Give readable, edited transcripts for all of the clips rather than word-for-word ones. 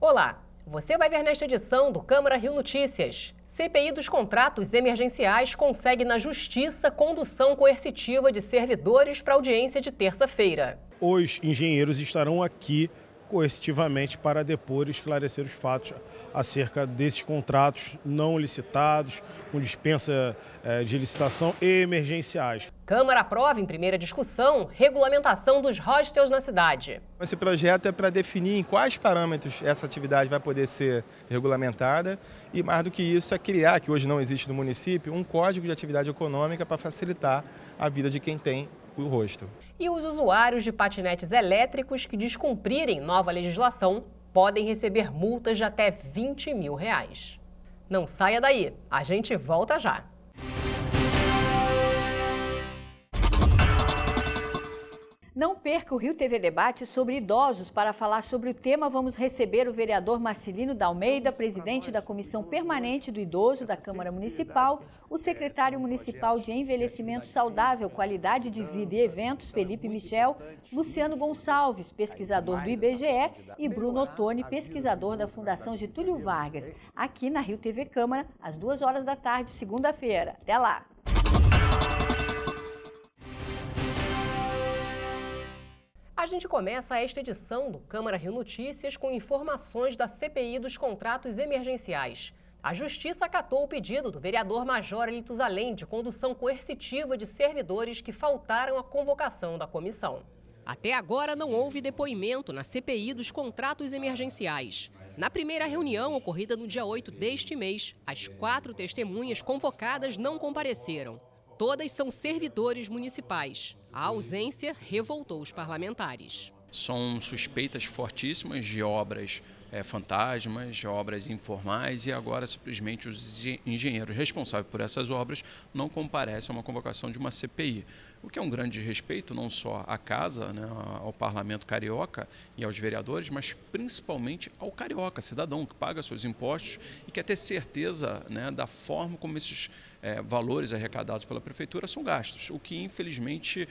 Olá, você vai ver nesta edição do Câmara Rio Notícias. CPI dos contratos emergenciais consegue na Justiça condução coercitiva de servidores para audiência de terça-feira. Os engenheiros estarão aqui coercitivamente para depor e esclarecer os fatos acerca desses contratos não licitados, com dispensa de licitação e emergenciais. Câmara aprova em primeira discussão regulamentação dos hostels na cidade. Esse projeto é para definir em quais parâmetros essa atividade vai poder ser regulamentada e, mais do que isso, é criar, que hoje não existe no município, um código de atividade econômica para facilitar a vida de quem tem o hostel. E os usuários de patinetes elétricos que descumprirem nova legislação podem receber multas de até R$20 mil. Não saia daí, a gente volta já. Não perca o Rio TV Debate sobre idosos. Para falar sobre o tema, vamos receber o vereador Marcelino da Almeida, presidente da Comissão Permanente do Idoso da Câmara Municipal, o secretário municipal de Envelhecimento Saudável, Qualidade de Vida e Eventos, Felipe Michel, Luciano Gonçalves, pesquisador do IBGE, e Bruno Ottoni, pesquisador da Fundação Getúlio Vargas, aqui na Rio TV Câmara, às 2h da tarde, segunda-feira. Até lá! A gente começa esta edição do Câmara Rio Notícias com informações da CPI dos contratos emergenciais. A Justiça acatou o pedido do vereador Major Elitus Além de condução coercitiva de servidores que faltaram à convocação da comissão. Até agora não houve depoimento na CPI dos contratos emergenciais. Na primeira reunião, ocorrida no dia 8 deste mês, as 4 testemunhas convocadas não compareceram. Todas são servidores municipais. A ausência revoltou os parlamentares. São suspeitas fortíssimas de obras fantasmas, de obras informais, e agora simplesmente os engenheiros responsáveis por essas obras não comparecem a uma convocação de uma CPI. O que é um grande respeito não só à casa, né, ao parlamento carioca e aos vereadores, mas principalmente ao carioca, cidadão que paga seus impostos e quer ter certeza, né, da forma como esses valores arrecadados pela prefeitura são gastos, o que infelizmente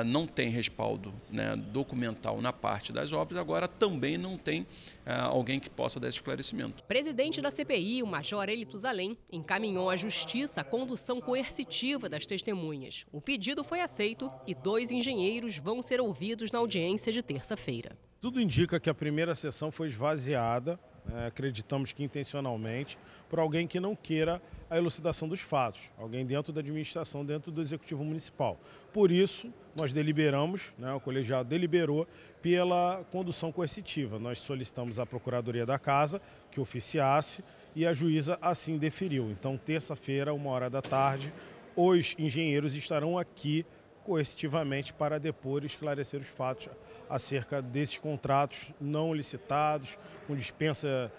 não tem respaldo, né, documental na parte das obras, agora também não tem alguém que possa dar esse esclarecimento. O presidente da CPI, o Major Elitus Além, encaminhou à Justiça a condução coercitiva das testemunhas. O pedido foi aceito e 2 engenheiros vão ser ouvidos na audiência de terça-feira. Tudo indica que a primeira sessão foi esvaziada, acreditamos que intencionalmente, por alguém que não queira a elucidação dos fatos, alguém dentro da administração, dentro do Executivo Municipal. Por isso, nós deliberamos, o colegiado deliberou pela condução coercitiva. Nós solicitamos à Procuradoria da Casa que oficiasse e a juíza assim deferiu. Então, terça-feira, 1h da tarde, os engenheiros estarão aqui coercitivamente para depor e esclarecer os fatos acerca desses contratos não licitados, com dispensa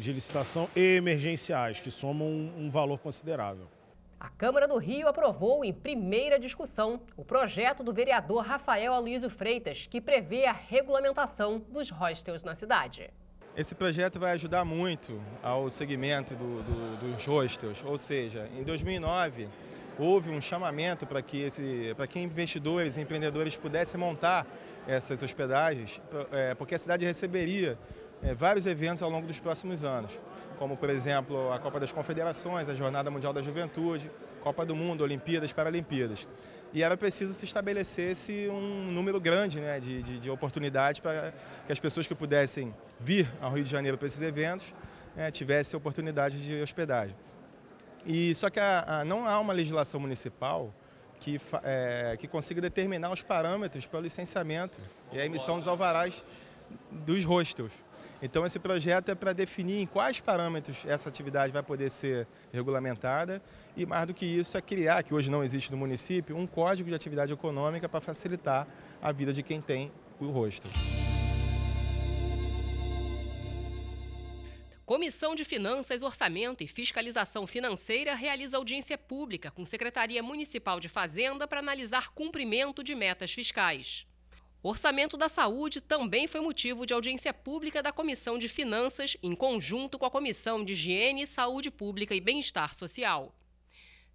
de licitação e emergenciais, que somam um valor considerável. A Câmara do Rio aprovou em primeira discussão o projeto do vereador Rafael Aloysio Freitas, que prevê a regulamentação dos hostels na cidade. Esse projeto vai ajudar muito ao segmento dos hostels, ou seja, em 2009 houve um chamamento para que investidores e empreendedores pudessem montar essas hospedagens, porque a cidade receberia vários eventos ao longo dos próximos anos, como, por exemplo, a Copa das Confederações, a Jornada Mundial da Juventude, Copa do Mundo, Olimpíadas, Paralimpíadas. E era preciso se estabelecesse um número grande, né, de oportunidades para que as pessoas que pudessem vir ao Rio de Janeiro para esses eventos tivessem oportunidade de hospedagem. Só que não há uma legislação municipal que consiga determinar os parâmetros para o licenciamento e a emissão dos alvarás dos hostels. Então, esse projeto é para definir em quais parâmetros essa atividade vai poder ser regulamentada e, mais do que isso, é criar, que hoje não existe no município, um código de atividade econômica para facilitar a vida de quem tem o hostel. Comissão de Finanças, Orçamento e Fiscalização Financeira realiza audiência pública com Secretaria Municipal de Fazenda para analisar cumprimento de metas fiscais. Orçamento da Saúde também foi motivo de audiência pública da Comissão de Finanças, em conjunto com a Comissão de Higiene, Saúde Pública e Bem-Estar Social.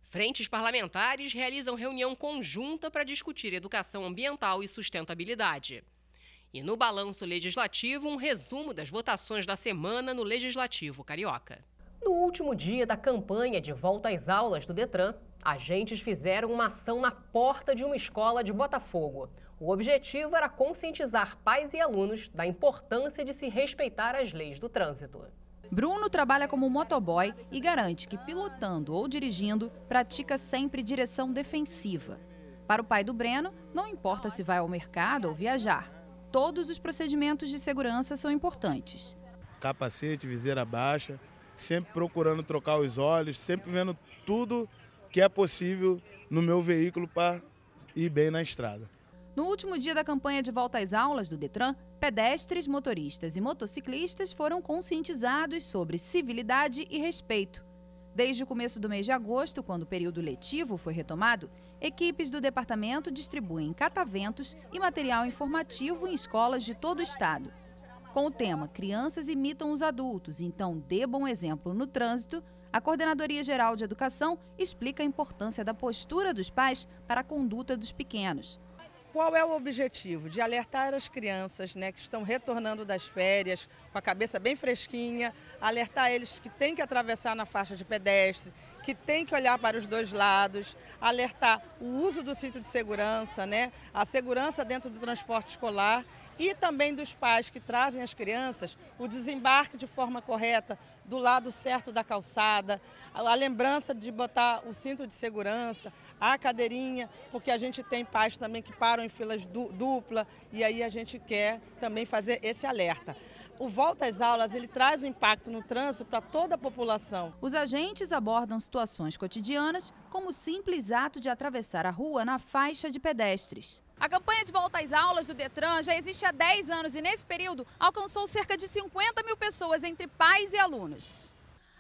Frentes parlamentares realizam reunião conjunta para discutir educação ambiental e sustentabilidade. E no Balanço Legislativo, um resumo das votações da semana no Legislativo Carioca. No último dia da campanha de volta às aulas do Detran, agentes fizeram uma ação na porta de uma escola de Botafogo. O objetivo era conscientizar pais e alunos da importância de se respeitar as leis do trânsito. Bruno trabalha como motoboy e garante que, pilotando ou dirigindo, pratica sempre direção defensiva. Para o pai do Breno, não importa se vai ao mercado ou viajar. Todos os procedimentos de segurança são importantes. Capacete, viseira baixa, sempre procurando trocar os olhos, sempre vendo tudo que é possível no meu veículo para ir bem na estrada. No último dia da campanha de volta às aulas do Detran, pedestres, motoristas e motociclistas foram conscientizados sobre civilidade e respeito. Desde o começo do mês de agosto, quando o período letivo foi retomado, equipes do departamento distribuem cataventos e material informativo em escolas de todo o estado. Com o tema Crianças imitam os adultos, então dê bom exemplo no trânsito, a Coordenadoria Geral de Educação explica a importância da postura dos pais para a conduta dos pequenos. Qual é o objetivo? De alertar as crianças, que estão retornando das férias com a cabeça bem fresquinha, alertar eles que tem que atravessar na faixa de pedestre, que tem que olhar para os dois lados, alertar o uso do cinto de segurança, a segurança dentro do transporte escolar e também dos pais que trazem as crianças, o desembarque de forma correta do lado certo da calçada, a lembrança de botar o cinto de segurança, a cadeirinha, porque a gente tem pais também que param em filas dupla e aí a gente quer também fazer esse alerta. O Volta às Aulas, ele traz um impacto no trânsito para toda a população. Os agentes abordam situações cotidianas, como o simples ato de atravessar a rua na faixa de pedestres. A campanha de volta às aulas do Detran já existe há 10 anos e, nesse período, alcançou cerca de 50 mil pessoas entre pais e alunos.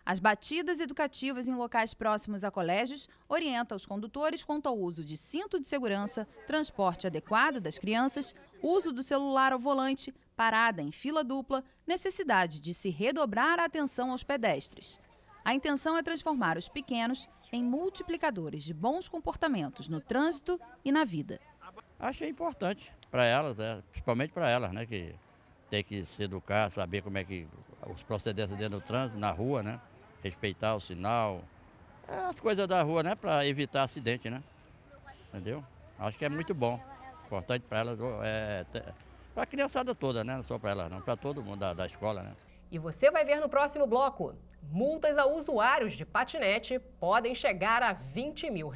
As batidas educativas em locais próximos a colégios orientam os condutores quanto ao uso de cinto de segurança, transporte adequado das crianças, uso do celular ao volante, parada em fila dupla, necessidade de se redobrar a atenção aos pedestres. A intenção é transformar os pequenos em multiplicadores de bons comportamentos no trânsito e na vida. Achei importante para elas, principalmente para elas, que tem que se educar, saber como é que os procedimentos dentro do trânsito, na rua, respeitar o sinal, as coisas da rua, para evitar acidente, entendeu? Acho que é muito bom, importante para elas, para a criançada toda, não só para elas, não, para todo mundo da escola, E você vai ver no próximo bloco, multas a usuários de patinete podem chegar a R$20 mil.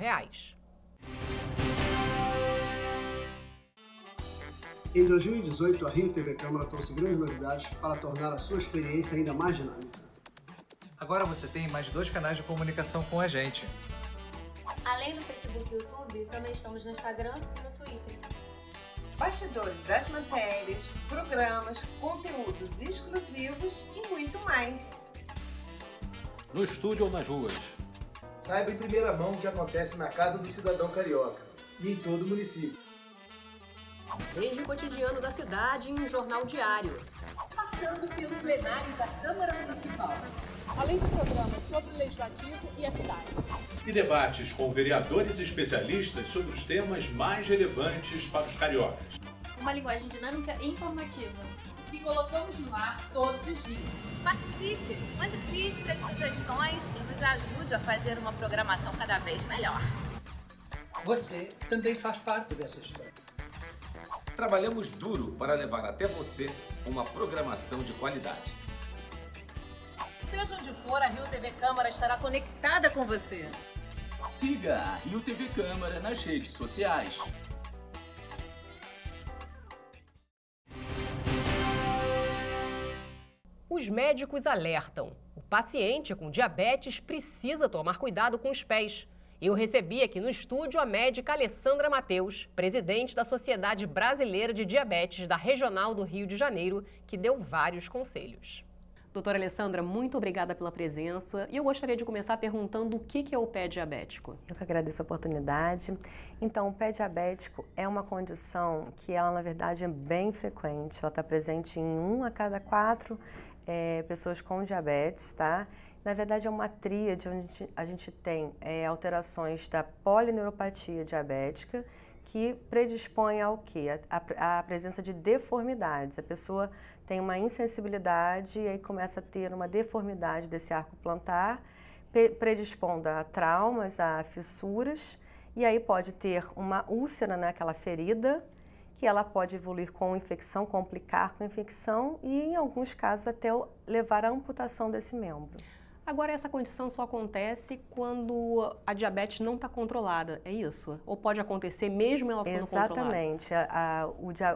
Em 2018, a Rio TV Câmara trouxe grandes novidades para tornar a sua experiência ainda mais dinâmica. Agora você tem mais 2 canais de comunicação com a gente. Além do Facebook e YouTube, também estamos no Instagram e no Twitter. Bastidores das matérias, programas, conteúdos exclusivos e muito mais. No estúdio ou nas ruas. Saiba em primeira mão o que acontece na Casa do Cidadão Carioca e em todo o município. Desde o cotidiano da cidade em um jornal diário. Passando pelo plenário da Câmara Municipal. Além de programas sobre o Legislativo e a cidade. E debates com vereadores e especialistas sobre os temas mais relevantes para os cariocas. Uma linguagem dinâmica e informativa. Que colocamos no ar todos os dias. Participe, mande críticas, sugestões e nos ajude a fazer uma programação cada vez melhor. Você também faz parte dessa história. Trabalhamos duro para levar até você uma programação de qualidade. Seja onde for, a Rio TV Câmara estará conectada com você. Siga a Rio TV Câmara nas redes sociais. Os médicos alertam. O paciente com diabetes precisa tomar cuidado com os pés. Eu recebi aqui no estúdio a médica Alessandra Mateus, presidente da Sociedade Brasileira de Diabetes da Regional do Rio de Janeiro, que deu vários conselhos. Doutora Alessandra, muito obrigada pela presença. E eu gostaria de começar perguntando o que é o pé diabético. Eu que agradeço a oportunidade. Então, o pé diabético é uma condição que ela, na verdade, é bem frequente. Ela está presente em 1 a cada 4 pessoas com diabetes, tá? Na verdade, é uma tríade onde a gente tem alterações da polineuropatia diabética, que predispõe ao quê? A presença de deformidades. A pessoa tem uma insensibilidade e aí começa a ter uma deformidade desse arco plantar, predispondo a traumas, a fissuras, e aí pode ter uma úlcera naquela ferida, que ela pode evoluir com infecção, complicar com infecção e, em alguns casos, até levar à amputação desse membro. Agora, essa condição só acontece quando a diabetes não está controlada, é isso? Ou pode acontecer mesmo ela sendo controlada? Exatamente.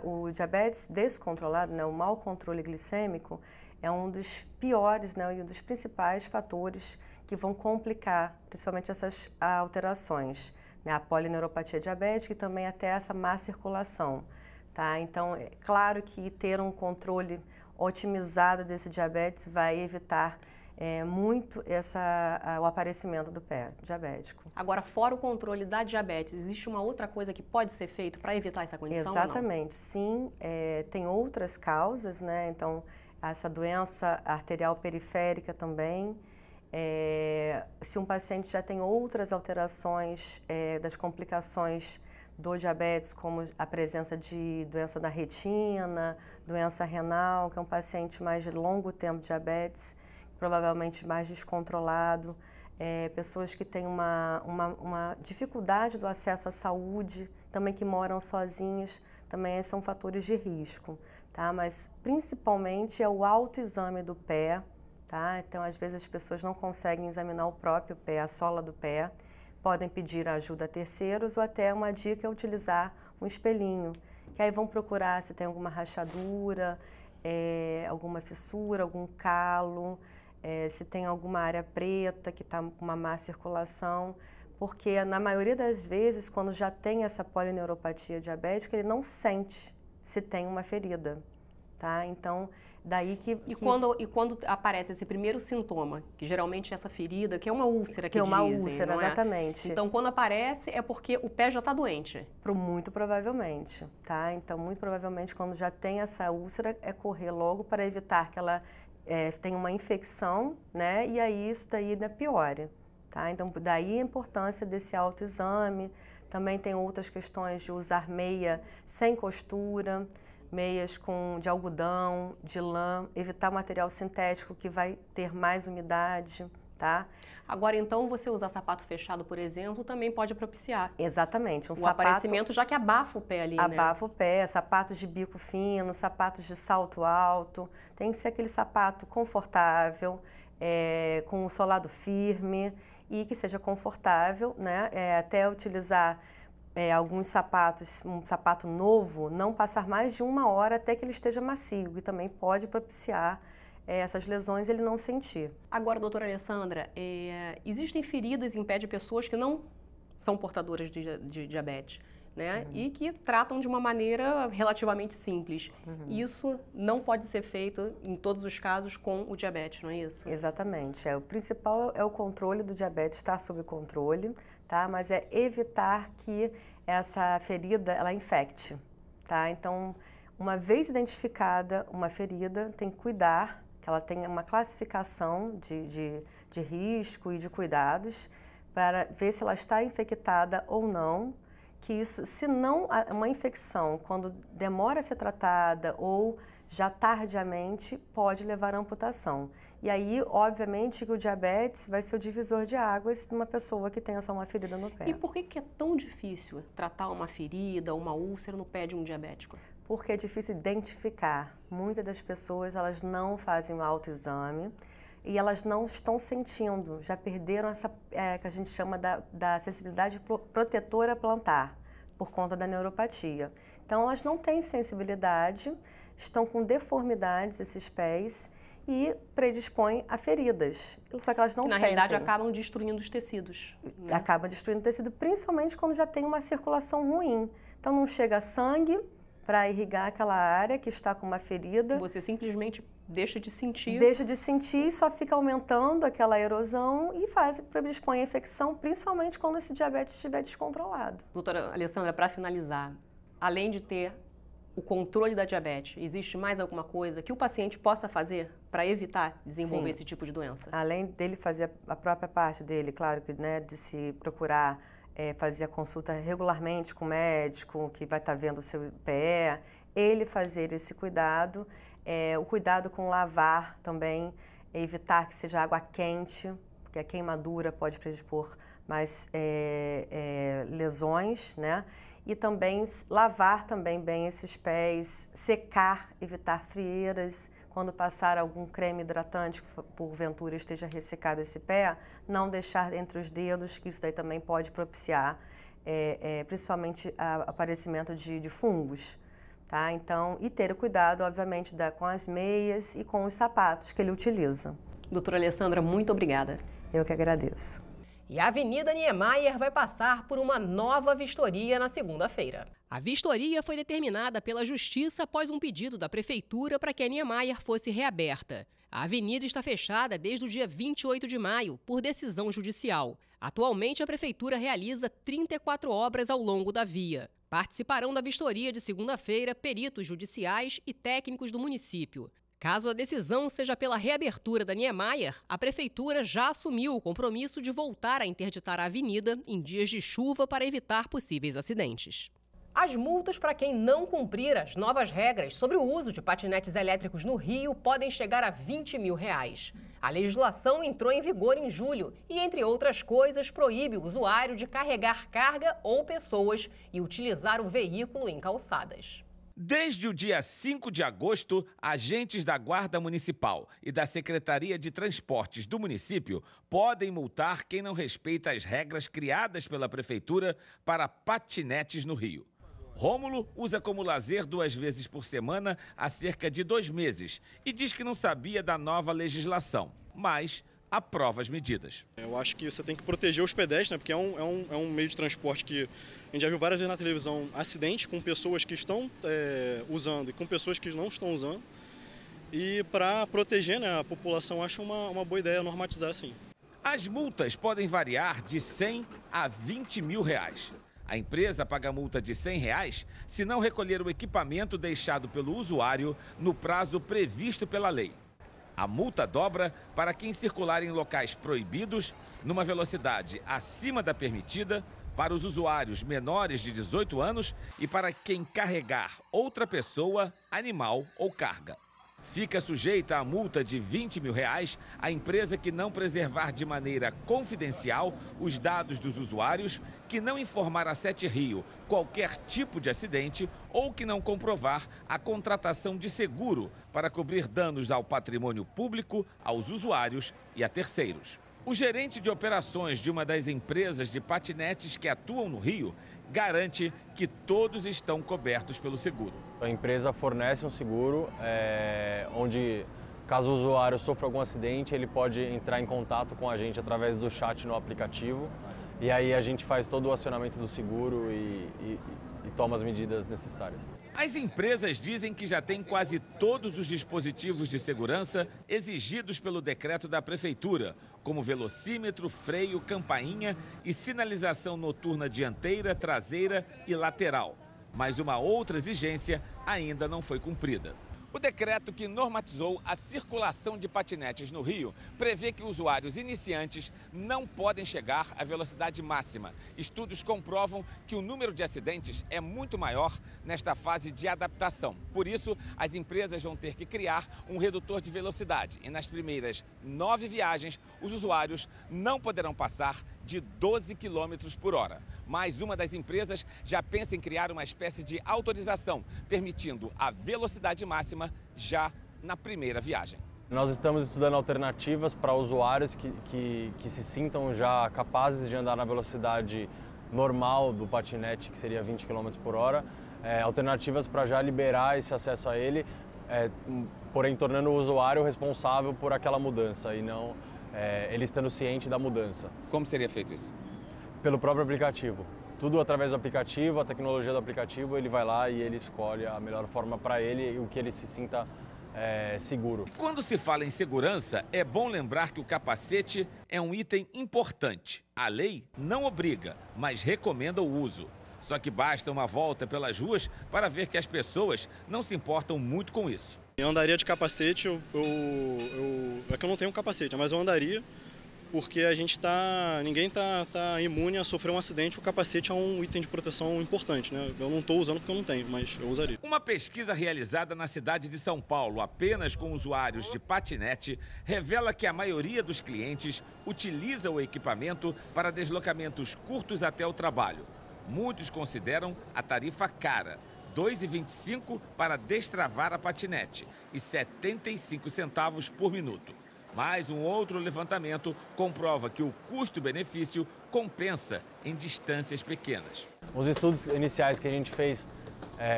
O diabetes descontrolado, né, o mau controle glicêmico, é um dos piores, né, e um dos principais fatores que vão complicar, principalmente essas alterações, né, a polineuropatia diabética e também até essa má circulação. Tá? Então, é claro que ter um controle otimizado desse diabetes vai evitar muito o aparecimento do pé diabético. Agora, fora o controle da diabetes, existe uma outra coisa que pode ser feita para evitar essa condição? Exatamente, sim. Tem outras causas, né? Então, essa doença arterial periférica também. Se um paciente já tem outras alterações das complicações do diabetes, como a presença de doença da retina, doença renal, que é um paciente mais de longo tempo de diabetes, provavelmente mais descontrolado, pessoas que têm uma dificuldade do acesso à saúde, também que moram sozinhas, também são fatores de risco, tá? Mas principalmente é o autoexame do pé, tá? Então, às vezes as pessoas não conseguem examinar o próprio pé, a sola do pé, podem pedir ajuda a terceiros ou até uma dica é utilizar um espelhinho, que aí vão procurar se tem alguma rachadura, alguma fissura, algum calo, se tem alguma área preta que está com uma má circulação, porque na maioria das vezes, quando já tem essa polineuropatia diabética, ele não sente se tem uma ferida, tá? Então, daí que... E quando aparece esse primeiro sintoma, que geralmente é essa ferida, que é uma úlcera, que uma dizem, úlcera, não é? Exatamente. Então, quando aparece, é porque o pé já está doente? Muito provavelmente, tá? Então, muito provavelmente, quando já tem essa úlcera, é correr logo para evitar que ela tenha uma infecção, né? E aí isso daí ainda piora, tá? Então, daí a importância desse autoexame. Também tem outras questões de usar meia sem costura, meias de algodão, de lã, evitar material sintético que vai ter mais umidade, tá? Agora, então, você usar sapato fechado, por exemplo, também pode propiciar. Exatamente. O aparecimento, já que abafa o pé ali, abafa o pé, sapatos de bico fino, sapatos de salto alto. Tem que ser aquele sapato confortável, com um solado firme e que seja confortável, né? Até utilizar alguns sapatos, um sapato novo, não passar mais de 1 hora até que ele esteja macio, e também pode propiciar essas lesões ele não sentir. Agora, doutora Alessandra, existem feridas em pé de pessoas que não são portadoras de diabetes, né? E que tratam de uma maneira relativamente simples. Isso não pode ser feito em todos os casos com o diabetes, não é isso? Exatamente. O principal é o controle do diabetes, estar sob controle, tá? Mas é evitar que essa ferida ela infecte, tá? Então, uma vez identificada uma ferida, tem que cuidar que ela tenha uma classificação de risco e de cuidados para ver se ela está infectada ou não, que isso, se não, uma infecção, quando demora a ser tratada ou já tardiamente, pode levar à amputação. E aí, obviamente, que o diabetes vai ser o divisor de águas de uma pessoa que tenha só uma ferida no pé. E por que é tão difícil tratar uma ferida, uma úlcera no pé de um diabético? Porque é difícil identificar. Muitas das pessoas, elas não fazem o autoexame e elas não estão sentindo, já perderam essa, que a gente chama da sensibilidade protetora plantar, por conta da neuropatia. Então, elas não têm sensibilidade, estão com deformidades esses pés e predispõem a feridas. Só que elas não sentem. Na realidade, acabam destruindo os tecidos. Né? Acaba destruindo o tecido, principalmente quando já tem uma circulação ruim. Então, não chega sangue para irrigar aquela área que está com uma ferida. Você simplesmente deixa de sentir. Deixa de sentir, só fica aumentando aquela erosão e predispõe a infecção, principalmente quando esse diabetes estiver descontrolado. Doutora Alessandra, para finalizar, além de ter o controle da diabetes, existe mais alguma coisa que o paciente possa fazer para evitar desenvolver esse tipo de doença? Além dele fazer a própria parte dele, claro que, né, de se procurar fazer a consulta regularmente com o médico, que vai estar vendo o seu pé, ele fazer esse cuidado, o cuidado com lavar também, evitar que seja água quente, porque a queimadura pode predispor mais lesões, né? E também lavar também bem esses pés, secar, evitar frieiras. Quando passar algum creme hidratante, porventura esteja ressecado esse pé, não deixar entre os dedos, que isso daí também pode propiciar, principalmente, aparecimento de fungos. Tá? Então, e ter o cuidado, obviamente, com as meias e com os sapatos que ele utiliza. Doutora Alessandra, muito obrigada. Eu que agradeço. E a Avenida Niemeyer vai passar por uma nova vistoria na segunda-feira. A vistoria foi determinada pela Justiça após um pedido da Prefeitura para que a Niemeyer fosse reaberta. A avenida está fechada desde o dia 28 de maio, por decisão judicial. Atualmente, a Prefeitura realiza 34 obras ao longo da via. Participarão da vistoria de segunda-feira peritos judiciais e técnicos do município. Caso a decisão seja pela reabertura da Niemeyer, a Prefeitura já assumiu o compromisso de voltar a interditar a avenida em dias de chuva para evitar possíveis acidentes. As multas para quem não cumprir as novas regras sobre o uso de patinetes elétricos no Rio podem chegar a R$20 mil. A legislação entrou em vigor em julho e, entre outras coisas, proíbe o usuário de carregar carga ou pessoas e utilizar o veículo em calçadas. Desde o dia 5 de agosto, agentes da Guarda Municipal e da Secretaria de Transportes do município podem multar quem não respeita as regras criadas pela Prefeitura para patinetes no Rio. Rômulo usa como lazer 2 vezes por semana há cerca de 2 meses e diz que não sabia da nova legislação, mas aprova as medidas. Eu acho que você tem que proteger os pedestres, né? Porque é um meio de transporte que a gente já viu várias vezes na televisão, acidentes com pessoas que estão usando e com pessoas que não estão usando. E para proteger, né, a população, acho uma boa ideia normatizar assim. As multas podem variar de R$100 a R$20 mil. A empresa paga multa de R$100 se não recolher o equipamento deixado pelo usuário no prazo previsto pela lei. A multa dobra para quem circular em locais proibidos, numa velocidade acima da permitida, para os usuários menores de 18 anos e para quem carregar outra pessoa, animal ou carga. Fica sujeita a multa de R$20 mil a empresa que não preservar de maneira confidencial os dados dos usuários, que não informar a Sete Rio qualquer tipo de acidente ou que não comprovar a contratação de seguro para cobrir danos ao patrimônio público, aos usuários e a terceiros. O gerente de operações de uma das empresas de patinetes que atuam no Rio garante que todos estão cobertos pelo seguro. A empresa fornece um seguro onde, caso o usuário sofra algum acidente, ele pode entrar em contato com a gente através do chat no aplicativo e aí a gente faz todo o acionamento do seguro e toma as medidas necessárias. As empresas dizem que já têm quase todos os dispositivos de segurança exigidos pelo decreto da Prefeitura, como velocímetro, freio, campainha e sinalização noturna dianteira, traseira e lateral. Mas uma outra exigência ainda não foi cumprida. O decreto que normatizou a circulação de patinetes no Rio prevê que usuários iniciantes não podem chegar à velocidade máxima. Estudos comprovam que o número de acidentes é muito maior nesta fase de adaptação. Por isso, as empresas vão ter que criar um redutor de velocidade. E nas primeiras 9 viagens, os usuários não poderão passar de 12 km por hora. Mas uma das empresas já pensa em criar uma espécie de autorização, permitindo a velocidade máxima já na primeira viagem. Nós estamos estudando alternativas para usuários que se sintam já capazes de andar na velocidade normal do patinete, que seria 20 km por hora, alternativas para já liberar esse acesso a ele, porém tornando o usuário responsável por aquela mudança e não ele estando ciente da mudança. Como seria feito isso? Pelo próprio aplicativo. Tudo através do aplicativo, a tecnologia do aplicativo, ele vai lá e ele escolhe a melhor forma para ele e o que ele se sinta seguro. Quando se fala em segurança, é bom lembrar que o capacete é um item importante. A lei não obriga, mas recomenda o uso. Só que basta uma volta pelas ruas para ver que as pessoas não se importam muito com isso. Eu andaria de capacete, é que eu não tenho capacete, mas eu andaria porque ninguém tá imune a sofrer um acidente. O capacete é um item de proteção importante, né? Eu não estou usando porque eu não tenho, mas eu usaria. Uma pesquisa realizada na cidade de São Paulo, apenas com usuários de patinete, revela que a maioria dos clientes utiliza o equipamento para deslocamentos curtos até o trabalho. Muitos consideram a tarifa cara, R$ 2,25 para destravar a patinete e 75 centavos por minuto. Mas um outro levantamento comprova que o custo-benefício compensa em distâncias pequenas. Os estudos iniciais que a gente fez,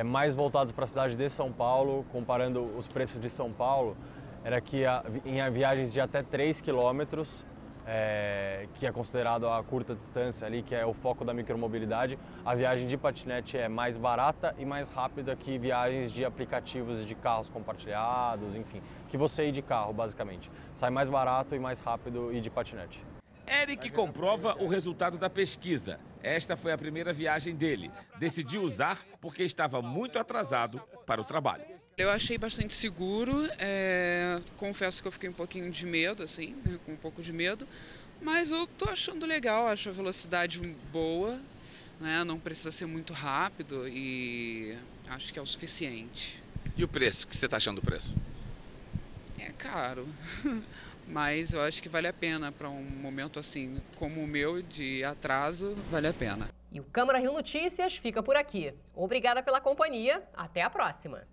mais voltados para a cidade de São Paulo, comparando os preços de São Paulo, era que em viagens de até 3 quilômetros, que é considerado a curta distância ali, que é o foco da micromobilidade, a viagem de patinete é mais barata e mais rápida que viagens de aplicativos de carros compartilhados, enfim, que você ir de carro, basicamente. Sai mais barato e mais rápido ir de patinete. Eric comprova o resultado da pesquisa. Esta foi a primeira viagem dele. Decidiu usar porque estava muito atrasado para o trabalho. Eu achei bastante seguro, confesso que eu fiquei um pouquinho de medo, assim, com um pouco de medo, mas eu tô achando legal, acho a velocidade boa, né? Não precisa ser muito rápido e acho que é o suficiente. E o preço? O que você está achando do preço? É caro, mas eu acho que vale a pena para um momento assim como o meu de atraso, vale a pena. E o Câmara Rio Notícias fica por aqui. Obrigada pela companhia, até a próxima.